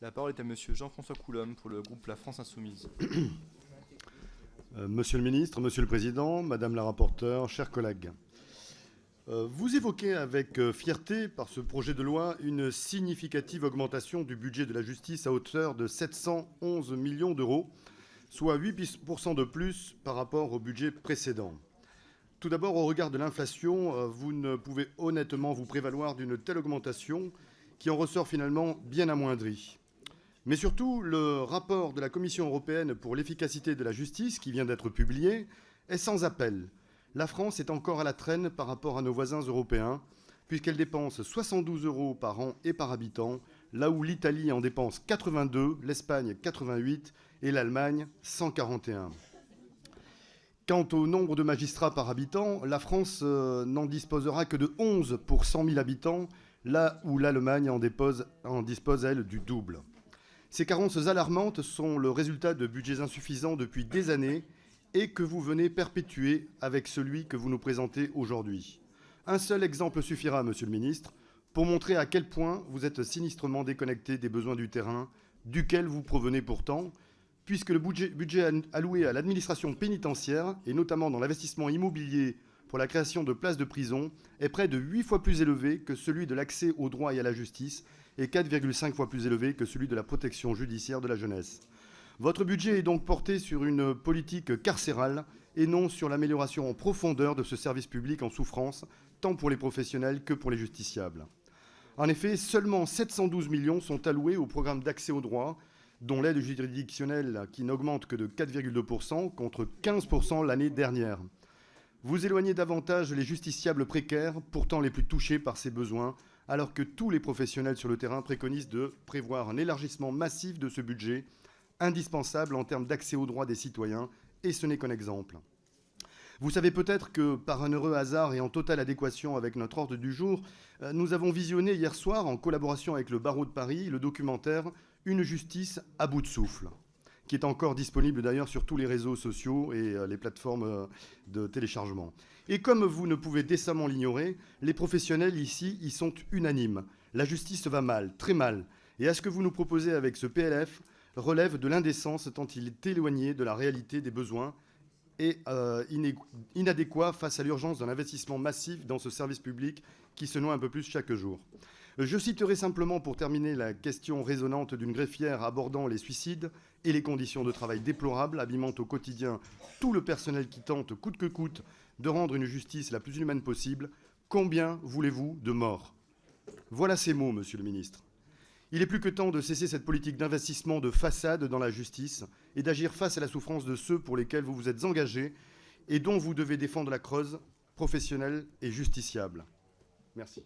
La parole est à Monsieur Jean-François Coulombe pour le groupe La France Insoumise. Monsieur le ministre, Monsieur le Président, Madame la rapporteure, chers collègues, vous évoquez avec fierté par ce projet de loi une significative augmentation du budget de la justice à hauteur de 711 millions d'euros, soit 8% de plus par rapport au budget précédent. Tout d'abord, au regard de l'inflation, vous ne pouvez honnêtement vous prévaloir d'une telle augmentation qui en ressort finalement bien amoindrie. Mais surtout, le rapport de la Commission européenne pour l'efficacité de la justice, qui vient d'être publié, est sans appel. La France est encore à la traîne par rapport à nos voisins européens, puisqu'elle dépense 72 € par an et par habitant, là où l'Italie en dépense 82, l'Espagne 88 et l'Allemagne 141. Quant au nombre de magistrats par habitant, la France n'en disposera que de 11 pour 100 000 habitants, là où l'Allemagne en dispose, elle, du double. Ces carences alarmantes sont le résultat de budgets insuffisants depuis des années et que vous venez perpétuer avec celui que vous nous présentez aujourd'hui. Un seul exemple suffira, Monsieur le ministre, pour montrer à quel point vous êtes sinistrement déconnecté des besoins du terrain, duquel vous provenez pourtant, puisque le budget alloué à l'administration pénitentiaire, et notamment dans l'investissement immobilier pour la création de places de prison, est près de 8 fois plus élevé que celui de l'accès au droit et à la justice, et 4,5 fois plus élevé que celui de la protection judiciaire de la jeunesse. Votre budget est donc porté sur une politique carcérale et non sur l'amélioration en profondeur de ce service public en souffrance, tant pour les professionnels que pour les justiciables. En effet, seulement 712 millions sont alloués au programme d'accès au droit, dont l'aide juridictionnelle qui n'augmente que de 4,2% contre 15% l'année dernière. Vous éloignez davantage les justiciables précaires, pourtant les plus touchés par ces besoins, alors que tous les professionnels sur le terrain préconisent de prévoir un élargissement massif de ce budget, indispensable en termes d'accès aux droits des citoyens, et ce n'est qu'un exemple. Vous savez peut-être que, par un heureux hasard et en totale adéquation avec notre ordre du jour, nous avons visionné hier soir, en collaboration avec le Barreau de Paris, le documentaire « Une justice à bout de souffle », qui est encore disponible d'ailleurs sur tous les réseaux sociaux et les plateformes de téléchargement. Et comme vous ne pouvez décemment l'ignorer, les professionnels ici y sont unanimes. La justice va mal, très mal. Et à ce que vous nous proposez avec ce PLF relève de l'indécence tant il est éloigné de la réalité des besoins et inadéquat face à l'urgence d'un investissement massif dans ce service public qui se noie un peu plus chaque jour. Je citerai simplement pour terminer la question résonnante d'une greffière abordant les suicides et les conditions de travail déplorables abîmant au quotidien tout le personnel qui tente, coûte que coûte, de rendre une justice la plus humaine possible. Combien voulez-vous de morts ? Voilà ces mots, Monsieur le ministre. Il est plus que temps de cesser cette politique d'investissement de façade dans la justice et d'agir face à la souffrance de ceux pour lesquels vous vous êtes engagés et dont vous devez défendre la cause professionnelle et justiciable. Merci.